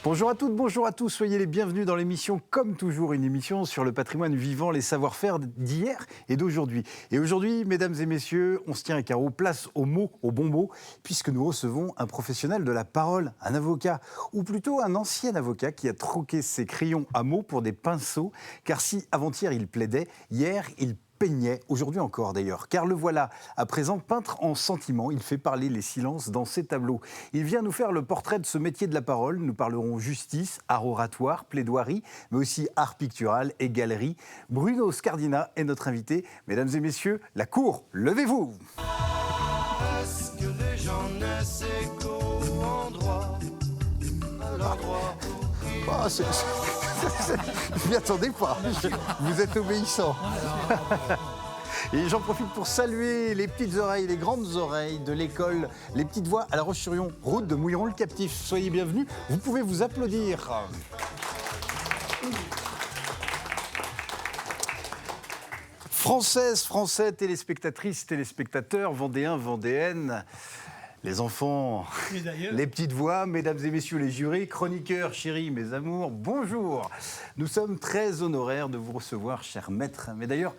Bonjour à toutes, bonjour à tous, soyez les bienvenus dans l'émission, comme toujours, une émission sur le patrimoine vivant, les savoir-faire d'hier et d'aujourd'hui. Et aujourd'hui, mesdames et messieurs, on se tient à carreau, place aux mots, aux bons mots, puisque nous recevons un professionnel de la parole, un avocat, ou plutôt un ancien avocat qui a troqué ses crayons à mots pour des pinceaux, car si avant-hier il plaidait, hier il peignait, aujourd'hui encore d'ailleurs, car le voilà, à présent peintre en sentiment, il fait parler les silences dans ses tableaux. Il vient nous faire le portrait de ce métier de la parole, nous parlerons justice, art oratoire, plaidoirie, mais aussi art pictural et galerie. Bruno Scardina est notre invité. Mesdames et messieurs, la cour, levez-vous. Est-ce que les gens naissent égaux en droit à leur droit au crime? Je m'y attendais pas. Vous êtes obéissant. Et j'en profite pour saluer les petites oreilles, les grandes oreilles de l'école Les Petites Voix à La Roche-sur-Yon, route de Mouilleron-le-Captif. Soyez bienvenus. Vous pouvez vous applaudir. Françaises, Français, téléspectatrices, téléspectateurs, Vendéens, Vendéennes, les enfants, les petites voix, mesdames et messieurs les jurés, chroniqueurs, chéris, mes amours, bonjour. Nous sommes très honoraires de vous recevoir, cher maître. Mais d'ailleurs,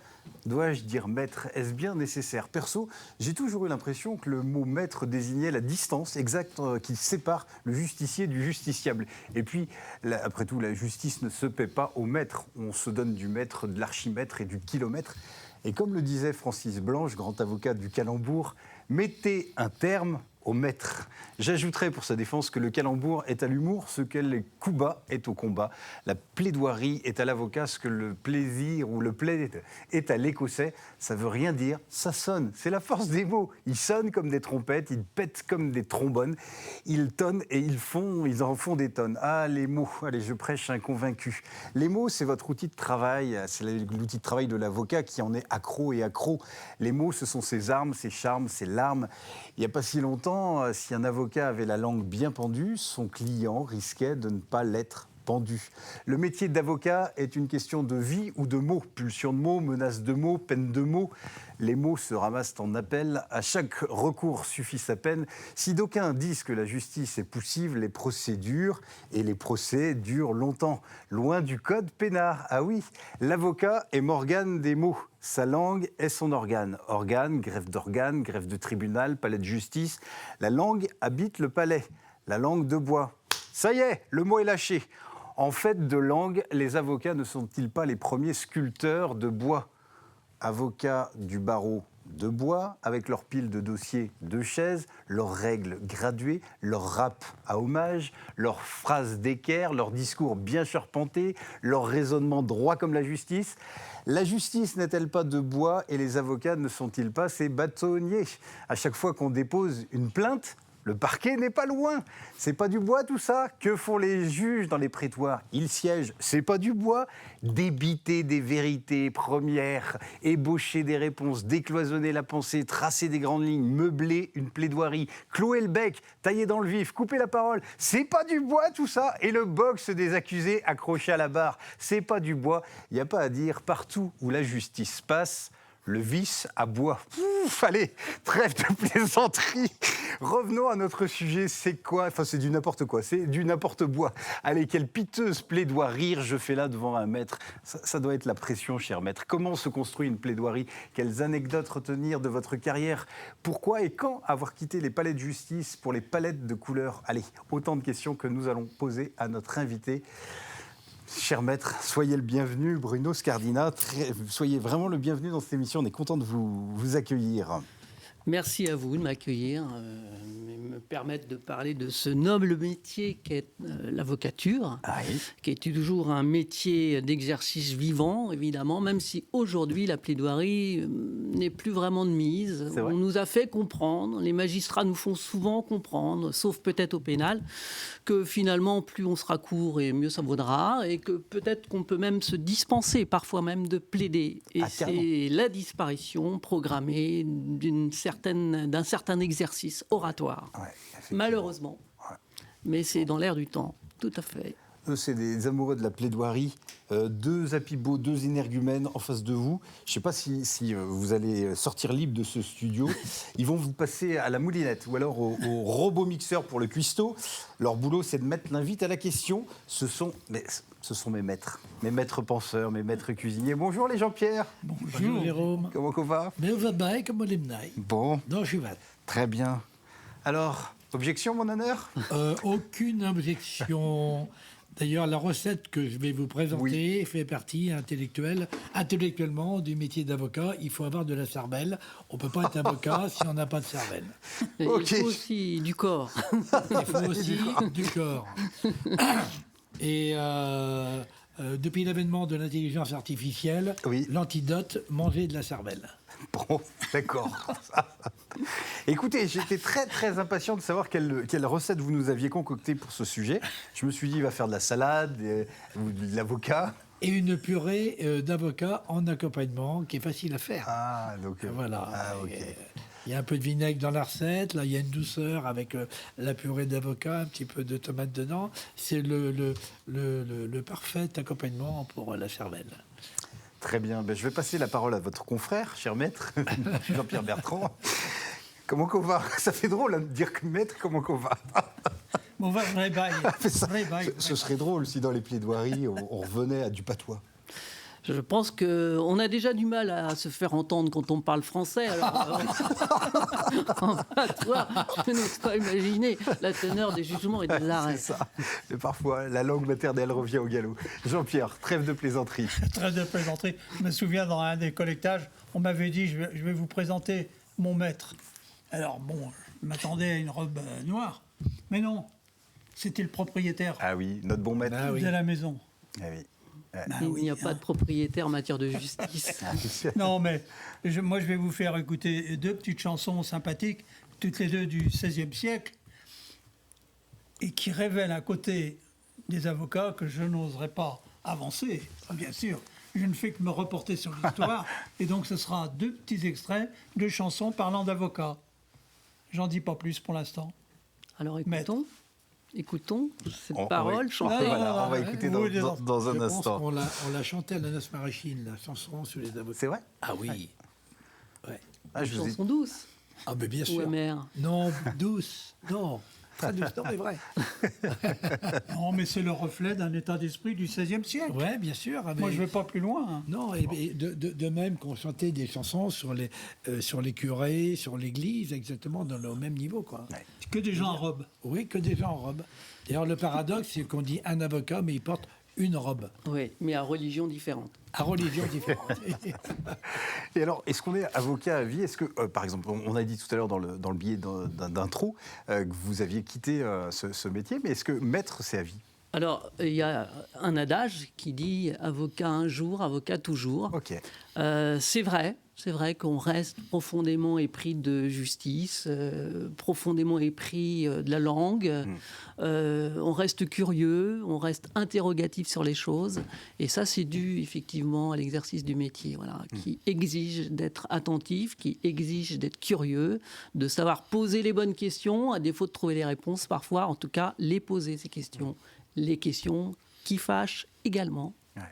dois-je dire maître, est-ce bien nécessaire? Perso, j'ai toujours eu l'impression que le mot maître désignait la distance exacte qui sépare le justicier du justiciable. Et puis, après tout, la justice ne se paie pas au maître. On se donne du mètre, de l'archimètre et du kilomètre. Et comme le disait Francis Blanche, grand avocat du calembour, mettez un terme au maître. J'ajouterai pour sa défense que le calembour est à l'humour ce que le coup bas est au combat. La plaidoirie est à l'avocat ce que le plaisir ou le plaid est à l'écossais. Ça veut rien dire, ça sonne. C'est la force des mots. Ils sonnent comme des trompettes, ils pètent comme des trombones. Ils tonnent et ils en font des tonnes. Ah, les mots. Allez, je prêche un convaincu. Les mots, c'est votre outil de travail. C'est l'outil de travail de l'avocat qui en est accro et accro. Les mots, ce sont ses armes, ses charmes, ses larmes. Il n'y a pas si longtemps, si un avocat avait la langue bien pendue, son client risquait de ne pas l'être pendu. Le métier d'avocat est une question de vie ou de mots. Pulsion de mots, menace de mots, peine de mots. Les mots se ramassent en appel. À chaque recours suffit sa peine. Si d'aucuns disent que la justice est poussive, les procédures et les procès durent longtemps. Loin du code pénal. Ah oui, l'avocat est Morgane des mots. Sa langue est son organe. Organe, greffe d'organe, greffe de tribunal, palais de justice. La langue habite le palais. La langue de bois. Ça y est, le mot est lâché. En fait de langue, les avocats ne sont-ils pas les premiers sculpteurs de bois? Avocats du barreau de bois, avec leurs piles de dossiers de chaises, leurs règles graduées, leurs rap à hommage, leurs phrases d'équerre, leurs discours bien charpentés, leurs raisonnements droits comme la justice. La justice n'est-elle pas de bois et les avocats ne sont-ils pas ces bâtonniers? À chaque fois qu'on dépose une plainte, le parquet n'est pas loin. C'est pas du bois tout ça. Que font les juges dans les prétoires? Ils siègent. C'est pas du bois. Débiter des vérités premières, ébaucher des réponses, décloisonner la pensée, tracer des grandes lignes, meubler une plaidoirie, clouer le bec, tailler dans le vif, couper la parole. C'est pas du bois tout ça. Et le box des accusés accroché à la barre. C'est pas du bois. Il n'y a pas à dire. Partout où la justice passe, le vice à bois. Ouf, allez, trêve de plaisanterie. Revenons à notre sujet. C'est quoi? Enfin, c'est du n'importe quoi. C'est du n'importe bois. Allez, quelle piteuse plaidoirie je fais là devant un maître. Ça doit être la pression, cher maître. Comment se construit une plaidoirie? Quelles anecdotes retenir de votre carrière? Pourquoi et quand avoir quitté les palais de justice pour les palettes de couleurs? Allez, autant de questions que nous allons poser à notre invité. Cher maître, soyez le bienvenu, Bruno Scardina. Soyez vraiment le bienvenu dans cette émission. On est content de vous accueillir. Merci à vous de m'accueillir et me permettre de parler de ce noble métier qu'est l'avocature, qui est toujours un métier d'exercice vivant, évidemment, même si aujourd'hui la plaidoirie n'est plus vraiment de mise. On nous a fait comprendre, les magistrats nous font souvent comprendre, sauf peut-être au pénal, que finalement plus on sera court et mieux ça vaudra, et que peut-être qu'on peut même se dispenser parfois même de plaider. Et c'est la disparition programmée d'un certain exercice oratoire, malheureusement. Ouais. Mais c'est dans l'air du temps, tout à fait. Eux, c'est des amoureux de la plaidoirie. Deux apibots, deux énergumènes en face de vous. Je ne sais pas si vous allez sortir libre de ce studio. Ils vont vous passer à la moulinette ou alors au robot mixeur pour le cuistot. Leur boulot, c'est de mettre l'invite à la question. Ce sont mes maîtres penseurs, mes maîtres cuisiniers. Bonjour les Jean-Pierre. Bonjour Jérôme. Comment on va? Mais on va bien comme on l'aime. Bon. Non, je vais. Très bien. Alors, objection, mon honneur? Aucune objection. D'ailleurs, la recette que je vais vous présenter fait partie intellectuellement du métier d'avocat. Il faut avoir de la cervelle. On ne peut pas être avocat si on n'a pas de cervelle. Et il faut aussi du corps. Il faut aussi du corps. Et depuis l'avènement de l'intelligence artificielle, l'antidote, manger de la cervelle. Bon, d'accord. Écoutez, j'étais très très impatient de savoir quelle recette vous nous aviez concoctée pour ce sujet. Je me suis dit, il va faire de la salade, de l'avocat. Et une purée d'avocat en accompagnement qui est facile à faire. Ah, donc voilà. Ah, ok. Il y a un peu de vinaigre dans la recette. Là, il y a une douceur avec la purée d'avocat, un petit peu de tomate dedans. C'est le parfait accompagnement pour la cervelle. Très bien. Ben, je vais passer la parole à votre confrère, cher maître, Jean-Pierre Bertrand. Comment qu'on va? Ça fait drôle de dire que maître, comment qu'on va? On va vrai bail. Ce serait drôle si dans les plaidoiries, on revenait à du patois. Je pense qu'on a déjà du mal à se faire entendre quand on parle français. Alors, en patois, je n'ose pas imaginer la teneur des jugements et des arrêts. C'est ça. Mais parfois, la langue maternelle revient au galop. Jean-Pierre, trêve de plaisanterie. Trêve de plaisanterie. Je me souviens, dans un des collectages, on m'avait dit, je vais vous présenter mon maître. Alors, bon, je m'attendais à une robe noire. Mais non, c'était le propriétaire Ah oui, notre bon maître. de la maison. Ah oui. Il n'y a pas de propriétaire en matière de justice. Non, mais moi, je vais vous faire écouter deux petites chansons sympathiques, toutes les deux du XVIe siècle, et qui révèlent un côté des avocats que je n'oserais pas avancer, bien sûr. Je ne fais que me reporter sur l'histoire, et donc ce sera deux petits extraits de chansons parlant d'avocats. J'en dis pas plus pour l'instant. Alors écoutons cette parole chantée. On va écouter dans un instant. On l'a chanté à la noce maraîchine, la chanson sur les avocats. C'est vrai? Ah oui. Ouais. Ah, Une chanson douce Ah mais bien ou sûr. amère? Non, douce. Non. Très douce, non mais vrai. Non, mais c'est le reflet d'un état d'esprit du XVIe siècle. Ouais, bien sûr. Mais... Moi, je ne vais pas plus loin. Hein. Non, et de même qu'on chantait des chansons sur les curés, sur l'église, exactement au même niveau, quoi. Ouais. Que des gens en robe. Oui, que des gens en robe. D'ailleurs, le paradoxe, c'est qu'on dit un avocat, mais il porte une robe. Oui, mais à religion différente. À religion différente. Et alors, est-ce qu'on est avocat à vie? Est-ce que, par exemple, on a dit tout à l'heure dans le billet d'intro que vous aviez quitté ce métier, mais est-ce que maître, c'est à vie? Alors, il y a un adage qui dit « avocat un jour, avocat toujours ». Ok. C'est vrai qu'on reste profondément épris de justice, profondément épris de la langue, on reste curieux, on reste interrogatif sur les choses, et ça c'est dû effectivement à l'exercice du métier, voilà, qui exige d'être attentif, qui exige d'être curieux, de savoir poser les bonnes questions, à défaut de trouver les réponses parfois, en tout cas les poser ces questions, les questions qui fâchent également. Ouais.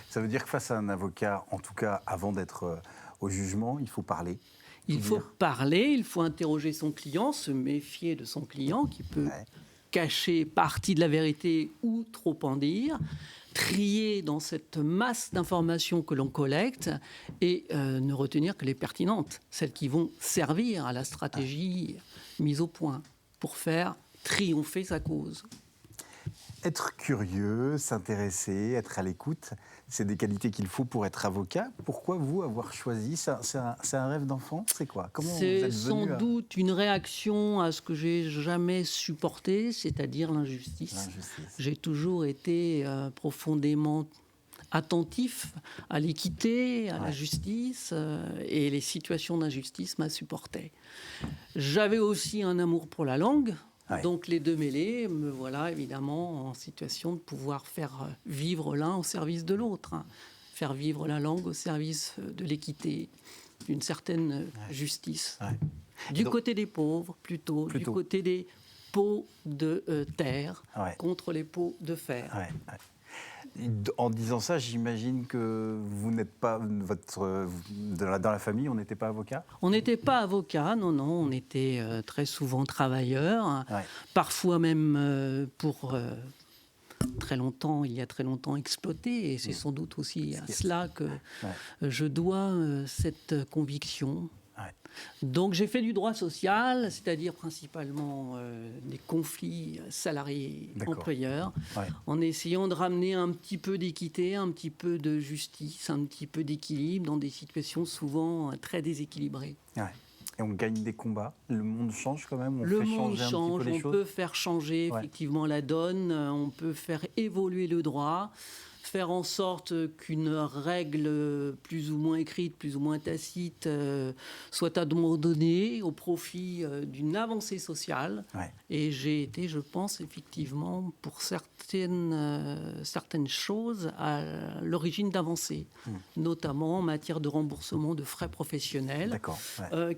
Ça veut dire que face à un avocat, en tout cas avant d'être au jugement, il faut parler. Il faut parler, il faut interroger son client, se méfier de son client qui peut cacher partie de la vérité ou trop en dire, trier dans cette masse d'informations que l'on collecte et ne retenir que les pertinentes, celles qui vont servir à la stratégie mise au point pour faire triompher sa cause. Être curieux, s'intéresser, être à l'écoute, c'est des qualités qu'il faut pour être avocat. Pourquoi vous avoir choisi? C'est un rêve d'enfant? C'est quoi? Comment vous êtes sans venu doute une réaction à ce que j'ai jamais supporté, c'est-à-dire l'injustice. J'ai toujours été profondément attentif à l'équité, à la justice, et les situations d'injustice m'insupportaient. J'avais aussi un amour pour la langue. Donc les deux mêlés, me voilà évidemment en situation de pouvoir faire vivre l'un au service de l'autre, faire vivre la langue au service de l'équité, d'une certaine justice. Du côté des pauvres plutôt, du côté des pots de terre Ouais. contre les pots de fer. Ouais, ouais. En disant ça, j'imagine que vous n'êtes pas dans la famille, on n'était pas avocat. On n'était pas avocat, non, on était très souvent travailleurs, Ouais. parfois même pour il y a très longtemps exploité, et c'est sans doute aussi à cela que je dois cette conviction. Ouais. Donc j'ai fait du droit social, c'est-à-dire principalement des conflits salariés-employeurs, en essayant de ramener un petit peu d'équité, un petit peu de justice, un petit peu d'équilibre dans des situations souvent très déséquilibrées. Ouais. Et on gagne des combats, le monde change quand même, Le fait monde changer un change, petit peu les on choses. peut faire changer effectivement la donne, on peut faire évoluer le droit, faire en sorte qu'une règle plus ou moins écrite, plus ou moins tacite, soit abandonnée au profit d'une avancée sociale. Ouais. Et j'ai été, je pense, effectivement, pour certaines choses, à l'origine d'avancées, notamment en matière de remboursement de frais professionnels, D'accord.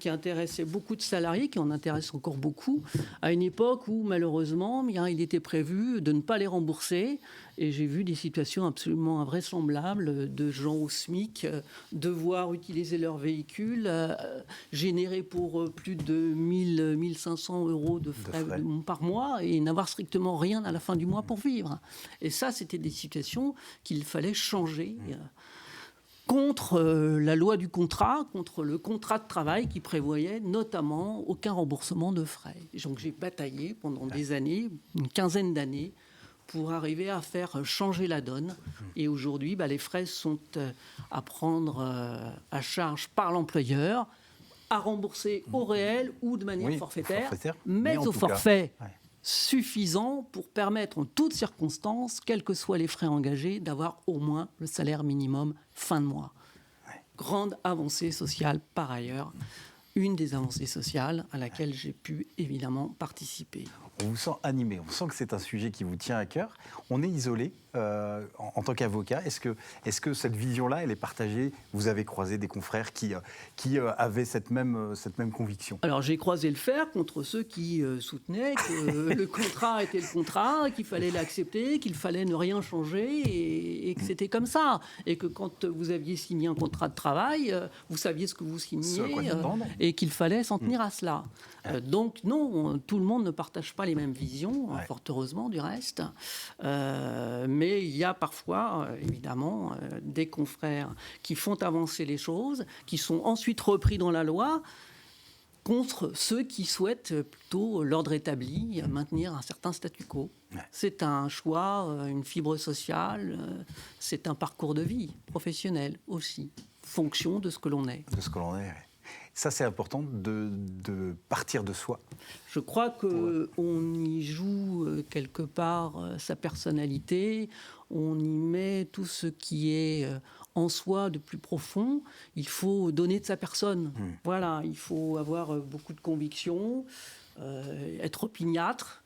qui intéressaient beaucoup de salariés, qui en intéressent encore beaucoup, à une époque où, malheureusement, il était prévu de ne pas les rembourser. Et j'ai vu des situations absolument invraisemblables de gens au SMIC devoir utiliser leur véhicule, générer pour plus de 1 500 euros de frais par mois et n'avoir strictement rien à la fin du mois pour vivre. Et ça, c'était des situations qu'il fallait changer. Contre la loi du contrat, contre le contrat de travail qui prévoyait notamment aucun remboursement de frais. Donc j'ai bataillé pendant des années, une quinzaine d'années, pour arriver à faire changer la donne. Et aujourd'hui, les frais sont à prendre à charge par l'employeur, à rembourser au réel ou de manière forfaitaire, mais au forfait suffisant pour permettre en toutes circonstances, quels que soient les frais engagés, d'avoir au moins le salaire minimum fin de mois. Grande avancée sociale par ailleurs, une des avancées sociales à laquelle j'ai pu évidemment participer. On vous sent animé, on sent que c'est un sujet qui vous tient à cœur. On est isolé en tant qu'avocat. Est-ce que cette vision-là, elle est partagée? Vous avez croisé des confrères qui avaient cette même conviction? Alors j'ai croisé le fer contre ceux qui soutenaient que le contrat était le contrat, qu'il fallait l'accepter, qu'il fallait ne rien changer et que c'était comme ça. Et que quand vous aviez signé un contrat de travail, vous saviez ce que vous signiez et qu'il fallait s'en tenir à cela. Donc non, tout le monde ne partage pas les mêmes visions, fort heureusement du reste. Mais il y a parfois, évidemment, des confrères qui font avancer les choses, qui sont ensuite repris dans la loi, contre ceux qui souhaitent plutôt l'ordre établi, maintenir un certain statu quo. C'est un choix, une fibre sociale, c'est un parcours de vie professionnel aussi, fonction de ce que l'on est. De ce que l'on est, oui. Ça, c'est important de partir de soi. Je crois qu'on y joue quelque part sa personnalité, on y met tout ce qui est en soi de plus profond. Il faut donner de sa personne. Voilà, il faut avoir beaucoup de convictions, être opiniâtre,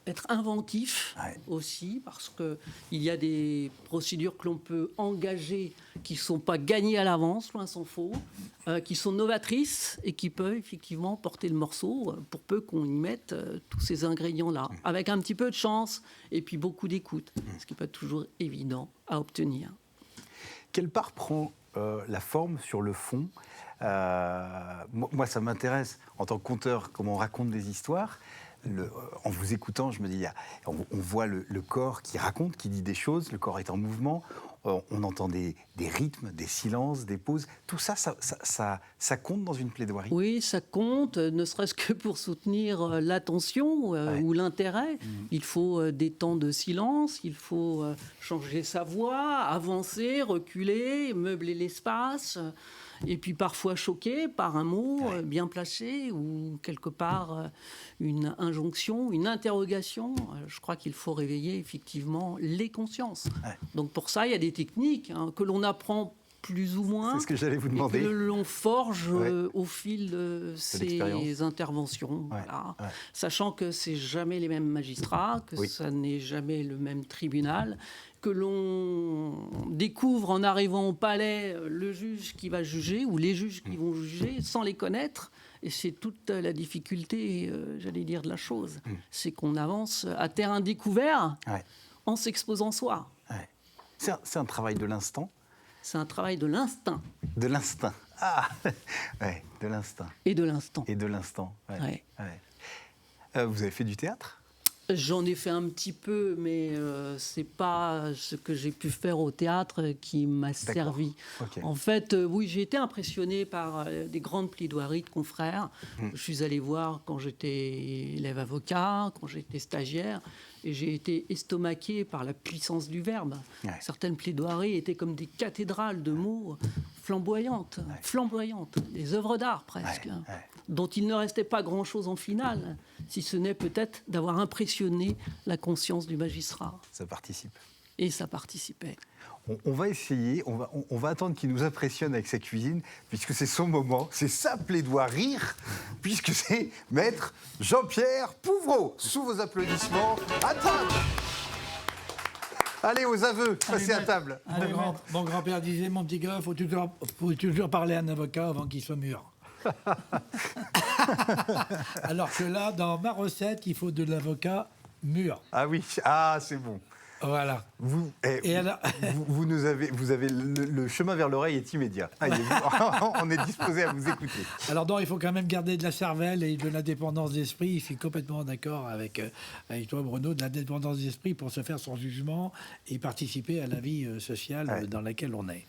être inventif aussi, parce qu'il y a des procédures que l'on peut engager qui ne sont pas gagnées à l'avance, loin s'en faut, qui sont novatrices et qui peuvent effectivement porter le morceau pour peu qu'on y mette tous ces ingrédients-là, avec un petit peu de chance et puis beaucoup d'écoute, ce qui n'est pas toujours évident à obtenir. Quelle part prend la forme sur le fond? Moi, ça m'intéresse en tant que conteur, comment on raconte des histoires. En vous écoutant, je me dis, on voit le corps qui raconte, qui dit des choses, le corps est en mouvement, on entend des rythmes, des silences, des pauses. Tout ça, ça compte dans une plaidoirie? Oui, ça compte, ne serait-ce que pour soutenir l'attention ou l'intérêt. Il faut des temps de silence, il faut changer sa voix, avancer, reculer, meubler l'espace. Et puis parfois choqué par un mot bien placé ou quelque part une injonction, une interrogation. Je crois qu'il faut réveiller effectivement les consciences. Donc pour ça, il y a des techniques que l'on apprend plus ou moins. C'est ce que j'allais vous demander. Et que l'on forge au fil de ces interventions. Voilà. Sachant que c'est jamais les mêmes magistrats, que ça n'est jamais le même tribunal, que l'on découvre en arrivant au palais le juge qui va juger ou les juges qui vont juger sans les connaître Et c'est toute la difficulté, j'allais dire, de la chose. C'est qu'on avance à terrain découvert en s'exposant soi. Ouais. C'est un travail de l'instant. C'est un travail de l'instinct. De l'instinct. Ah ouais, de l'instinct. Et de l'instant. Et de l'instant. Ouais. Ouais. Ouais. Vous avez fait du théâtre ? J'en ai fait un petit peu, mais c'est pas ce que j'ai pu faire au théâtre qui m'a servi. Okay. En fait, oui, j'ai été impressionné par des grandes plaidoiries de confrères. Je suis allé voir quand j'étais élève avocat, quand j'étais stagiaire, et j'ai été estomaqué par la puissance du verbe. Ouais. Certaines plaidoiries étaient comme des cathédrales de mots flamboyantes, des œuvres d'art presque, dont il ne restait pas grand-chose en finale, si ce n'est peut-être d'avoir impressionné la conscience du magistrat. Ça participe. Et ça participait. On va essayer, on va attendre qu'il nous impressionne avec sa cuisine, puisque c'est son moment, c'est sa plaidoirie, puisque c'est Maître Jean-Pierre Pouvreau. Sous vos applaudissements, à table. Allez, aux aveux, passez à table. Mon grand-père disait, mon petit gars, faut toujours parler à un avocat avant qu'il soit mûr. Alors que là, dans ma recette, il faut de l'avocat mûr. Ah oui, c'est bon. Voilà. Vous avez le chemin vers l'oreille est immédiat. On est disposé à vous écouter. Alors non, il faut quand même garder de la cervelle et de l'indépendance d'esprit. Je suis complètement d'accord avec toi, Bruno, de l'indépendance d'esprit pour se faire son jugement et participer à la vie sociale dans laquelle on est.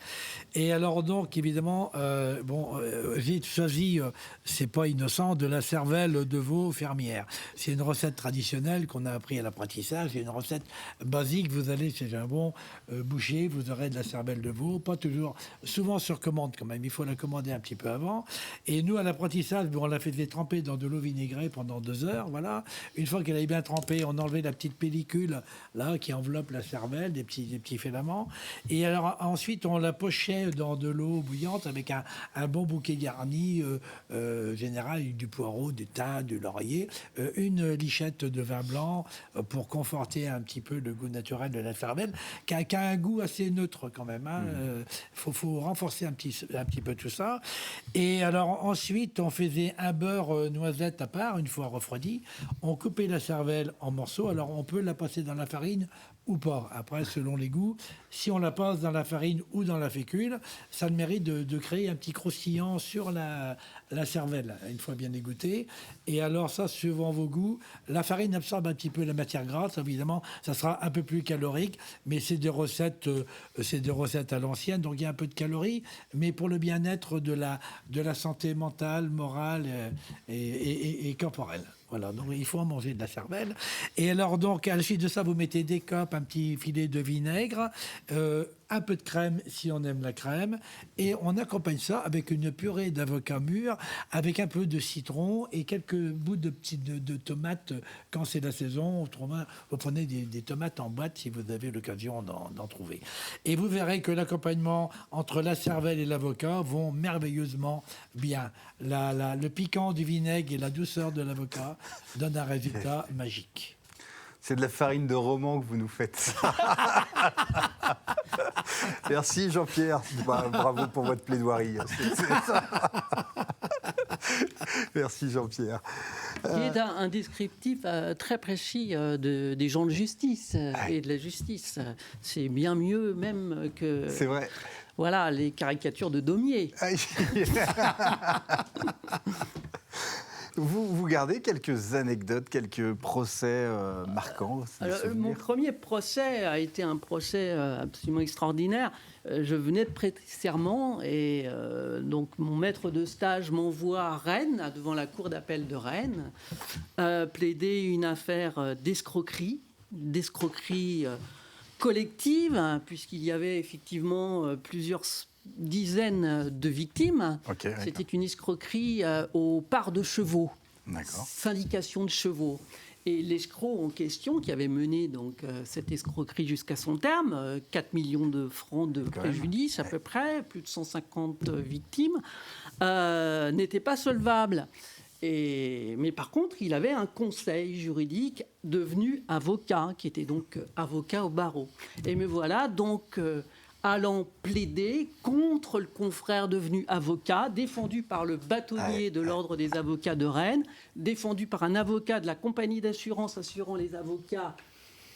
Et alors donc, évidemment, j'ai choisi, c'est pas innocent, de la cervelle de veau fermière. C'est une recette traditionnelle qu'on a appris à l'apprentissage. C'est une recette basique. Vous allez chez un bon boucher, vous aurez de la cervelle de veau, pas toujours, souvent sur commande quand même, il faut la commander un petit peu avant. Et nous, à l'apprentissage, on la faisait tremper dans de l'eau vinaigrée pendant 2 heures, voilà. Une fois qu'elle avait bien trempé, on enlevait la petite pellicule là qui enveloppe la cervelle, des petits filaments. Et alors ensuite, on la pochait dans de l'eau bouillante avec un bon bouquet garni, général, du poireau, du thym, du laurier, une lichette de vin blanc pour conforter un petit peu le goût naturel de la cervelle, qui a un goût assez neutre quand même. Faut renforcer un petit peu tout ça. Et alors ensuite, on faisait un beurre noisette à part, une fois refroidi. On coupait la cervelle en morceaux. Alors on peut la passer dans la farine ou pas, après selon les goûts. Si on la passe dans la farine ou dans la fécule, ça a le mérite de créer un petit croustillant sur la cervelle, une fois bien égouttée. Et alors ça, suivant vos goûts, la farine absorbe un petit peu la matière grasse, évidemment, ça sera un peu plus calorique, mais c'est des recettes à l'ancienne, donc il y a un peu de calories, mais pour le bien-être de la santé mentale, morale et corporelle. Voilà, donc il faut en manger de la cervelle. Et alors, donc, à la suite de ça, vous mettez des copes, un petit filet de vinaigre, un peu de crème si on aime la crème, et on accompagne ça avec une purée d'avocat mûr, avec un peu de citron et quelques bouts de tomates quand c'est la saison. Autrement, vous prenez des tomates en boîte si vous avez l'occasion d'en trouver. Et vous verrez que l'accompagnement entre la cervelle et l'avocat vont merveilleusement bien. Le piquant du vinaigre et la douceur de l'avocat donnent un résultat magique. C'est de la farine de roman que vous nous faites. Merci Jean-Pierre. Bravo pour votre plaidoirie. Merci Jean-Pierre. Qui est un descriptif très précis des gens de justice et de la justice. C'est bien mieux même que... C'est vrai. Voilà, les caricatures de Daumier. Vous gardez quelques anecdotes, quelques procès marquants? Alors, mon premier procès a été un procès absolument extraordinaire. Je venais de prêter serment et donc mon maître de stage m'envoie à Rennes, devant la cour d'appel de Rennes, plaider une affaire d'escroquerie collective, hein, puisqu'il y avait effectivement plusieurs dizaines de victimes. Okay, c'était une escroquerie aux parts de chevaux, syndication de chevaux. Et l'escroc en question, qui avait mené donc, cette escroquerie jusqu'à son terme, 4 millions de francs de préjudice à peu près, plus de 150 victimes, n'était pas solvable. Mais par contre, il avait un conseil juridique devenu avocat, qui était donc avocat au barreau. Et me voilà donc allant plaider contre le confrère devenu avocat, défendu par le bâtonnier de l'Ordre des avocats de Rennes, défendu par un avocat de la compagnie d'assurance assurant les avocats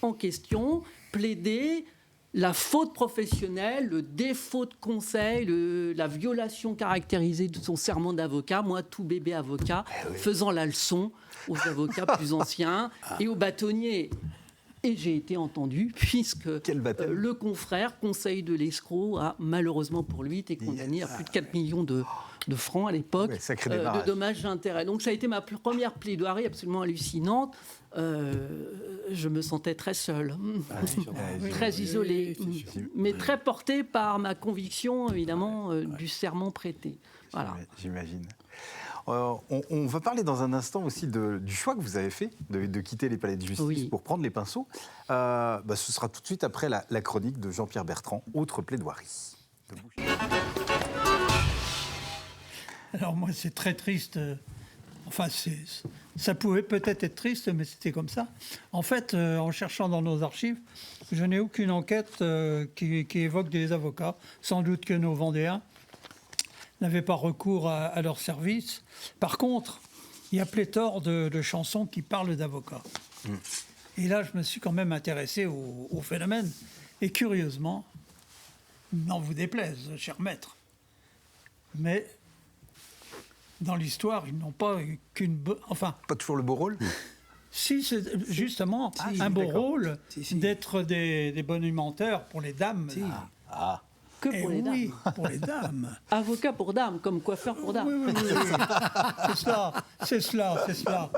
en question, plaider la faute professionnelle, le défaut de conseil, la violation caractérisée de son serment d'avocat, moi tout bébé avocat, faisant la leçon aux avocats plus anciens et aux bâtonniers. Et j'ai été entendu, puisque le confrère, conseil de l'escroc, a malheureusement pour lui été condamné à plus de 4 millions de francs à l'époque, de dommages et intérêts. Donc ça a été ma première plaidoirie absolument hallucinante. Je me sentais très seule, très isolée, mais très portée par ma conviction, évidemment, du serment prêté. Voilà. J'imagine. On va parler dans un instant aussi du choix que vous avez fait de quitter les palais de justice pour prendre les pinceaux. Ce sera tout de suite après la chronique de Jean-Pierre Bertrand, autre plaidoirie. Alors moi, c'est très triste. Enfin, ça pouvait peut-être être triste, mais c'était comme ça. En fait, en cherchant dans nos archives, je n'ai aucune enquête qui évoque des avocats. Sans doute que nos Vendéens n'avaient pas recours à leur service. Par contre, il y a pléthore de chansons qui parlent d'avocats. Et là, je me suis quand même intéressé au phénomène. Et curieusement, n'en vous déplaise, cher maître, mais dans l'histoire, ils n'ont pas qu'une... Enfin, pas toujours le beau rôle. Si, c'est justement un beau rôle d'être des bonimenteurs pour les dames. Que pour les dames. Oui, pour les dames. Avocat pour dames, comme coiffeur pour dames. Oui. C'est cela.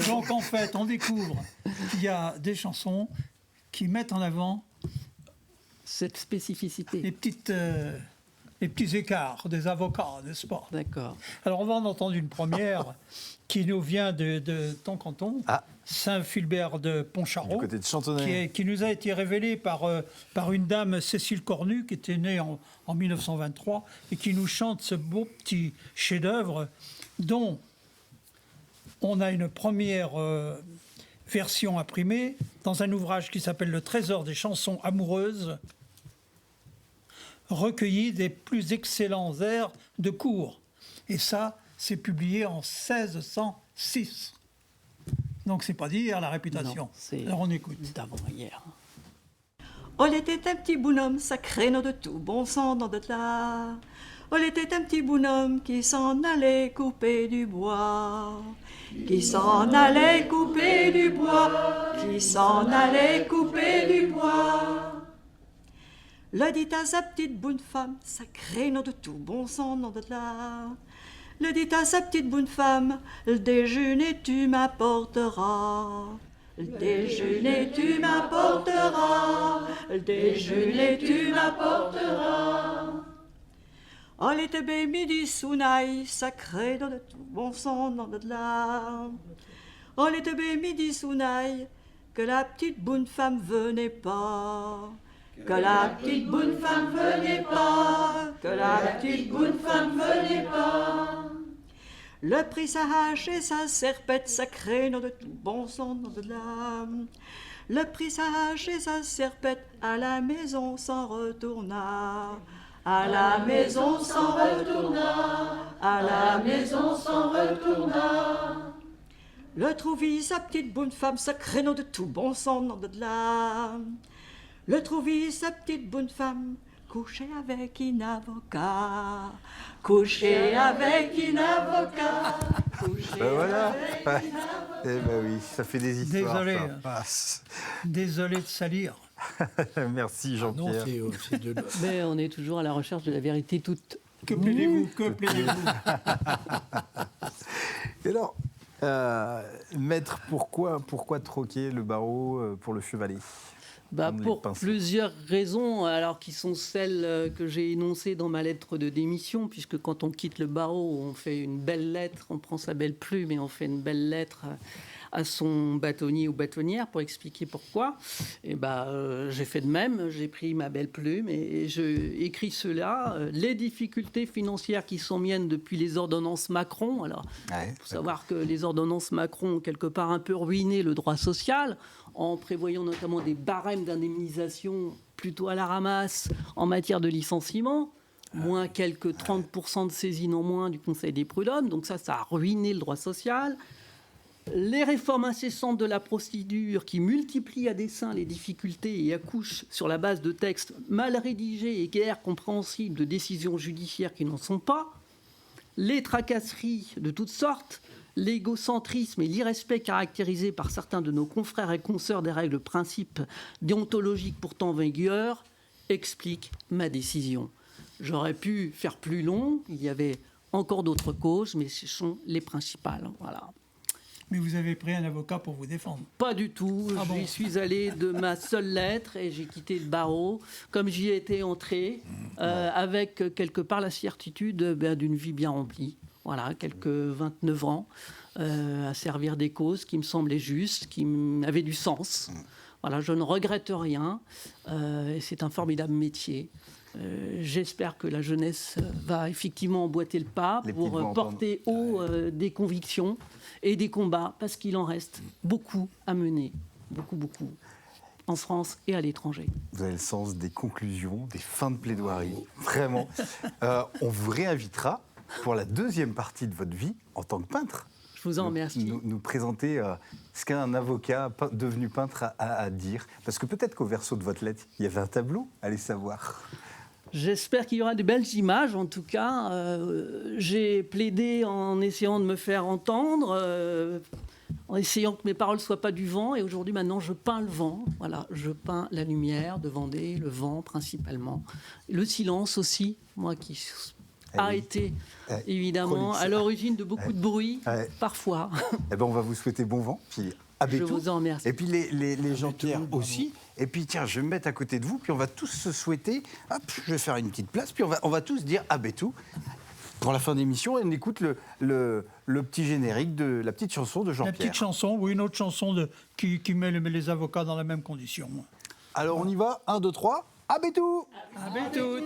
Donc en fait, on découvre qu'il y a des chansons qui mettent en avant cette spécificité. Les petits écarts des avocats, n'est-ce pas? D'accord. Alors on va en entendre une première qui nous vient de ton canton, Saint-Philbert de Pontcharraud, du côté de Chantonnay, qui nous a été révélée par une dame, Cécile Cornu, qui était née en 1923 et qui nous chante ce beau petit chef-d'œuvre dont on a une première version imprimée dans un ouvrage qui s'appelle Le Trésor des chansons amoureuses, recueilli des plus excellents airs de cour. Et ça, c'est publié en 1606. Donc c'est pas dire la réputation. Non, alors on écoute. D'avant-hier. On était un petit bonhomme sacré, non de tout bon sang, non de là. On était un petit bonhomme qui s'en allait couper du bois. Qui s'en allait couper du bois. Qui s'en allait couper du bois. Le dit à sa petite bonne femme, sacré nom de tout bon sang, nom de là. Le dit à sa petite bonne femme, le déjeuner tu m'apporteras. Le déjeuner tu m'apporteras. Le déjeuner tu m'apporteras. Oh l'été bé midi sounaï, sacré nom de tout bon sang, nom de là. Oh l'été bé midi sounaï, que la petite bonne femme venait pas. Que la petite bonne femme venait pas, que la petite bonne femme venait pas. Le prit sa hache et sa serpette sacrée, nom de tout bon sang, nom de l'âme. Le prit sa hache et sa serpette, à la maison s'en retourna. À la maison s'en retourna, à la maison s'en retourna. Le trouvit sa petite bonne femme sacrée, nom de tout bon sang, nom de l'âme. Le trouvit sa petite bonne femme, couchée avec un avocat, couchée avec un avocat, couchée voilà. avec un avocat. Eh ben oui, ça fait des histoires. Désolé, ça. désolé de salir. Merci Jean-Pierre. C'est de... Mais on est toujours à la recherche de la vérité toute. Que plaidez-vous, que plaidez-vous? Et alors, maître, pourquoi troquer le barreau pour le chevalet? Pour plusieurs raisons, alors qui sont celles que j'ai énoncées dans ma lettre de démission, puisque quand on quitte le barreau, on fait une belle lettre, on prend sa belle plume et on fait une belle lettre à son bâtonnier ou bâtonnière pour expliquer pourquoi. Et j'ai fait de même. J'ai pris ma belle plume et j'ai écrit cela. Les difficultés financières qui sont miennes depuis les ordonnances Macron. Alors, il faut savoir que les ordonnances Macron ont quelque part un peu ruiné le droit social en prévoyant notamment des barèmes d'indemnisation plutôt à la ramasse en matière de licenciement. Moins quelques 30% de saisines en moins du Conseil des prud'hommes. Donc ça a ruiné le droit social. Les réformes incessantes de la procédure qui multiplient à dessein les difficultés et accouchent sur la base de textes mal rédigés et guère compréhensibles de décisions judiciaires qui n'en sont pas. Les tracasseries de toutes sortes, l'égocentrisme et l'irrespect caractérisés par certains de nos confrères et consoeurs des règles principes déontologiques pourtant en vigueur expliquent ma décision. J'aurais pu faire plus long, il y avait encore d'autres causes, mais ce sont les principales. Voilà. Mais vous avez pris un avocat pour vous défendre? Pas du tout. J'y suis allé de ma seule lettre et j'ai quitté le barreau comme j'y étais entré, avec quelque part la certitude d'une vie bien remplie. Voilà, quelques 29 ans à servir des causes qui me semblaient justes, qui avaient du sens. Voilà, je ne regrette rien. Et c'est un formidable métier. J'espère que la jeunesse va effectivement emboîter le pas pour porter haut des convictions et des combats, parce qu'il en reste beaucoup à mener, beaucoup, en France et à l'étranger. Vous avez le sens des conclusions, des fins de plaidoirie, vraiment. On vous réinvitera pour la deuxième partie de votre vie en tant que peintre. Je vous en remercie. Nous présenter ce qu'un avocat devenu peintre a à dire. Parce que peut-être qu'au verso de votre lettre, il y avait un tableau, allez savoir. J'espère qu'il y aura de belles images. En tout cas, j'ai plaidé en essayant de me faire entendre, en essayant que mes paroles ne soient pas du vent. Et aujourd'hui, maintenant, je peins le vent. Voilà, je peins la lumière de Vendée, le vent principalement. Le silence aussi, moi qui a été évidemment à l'origine de beaucoup de bruit, parfois. Eh ben, on va vous souhaiter bon vent. Puis à je vous en remercie. Et puis les Jean-Pierre aussi. Et puis tiens, je vais me mettre à côté de vous, puis on va tous se souhaiter. Hop, je vais faire une petite place, puis on va tous dire Abétou. Pour la fin d'émission, on écoute le petit générique de la petite chanson de Jean-Pierre. La petite chanson, ou une autre chanson qui met les avocats dans la même condition. Alors on y va, 1, 2, 3, Abétou. Abétou.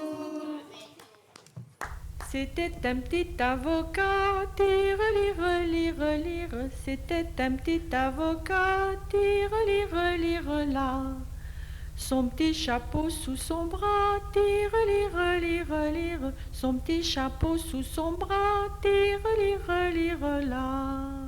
C'était un petit avocat, tire, lire, lire, lire. C'était un petit avocat, tire, lire, lire, là. Son petit chapeau sous son bras, tire, lire, lire, lire. Son petit chapeau sous son bras, tire, lire, lire, là.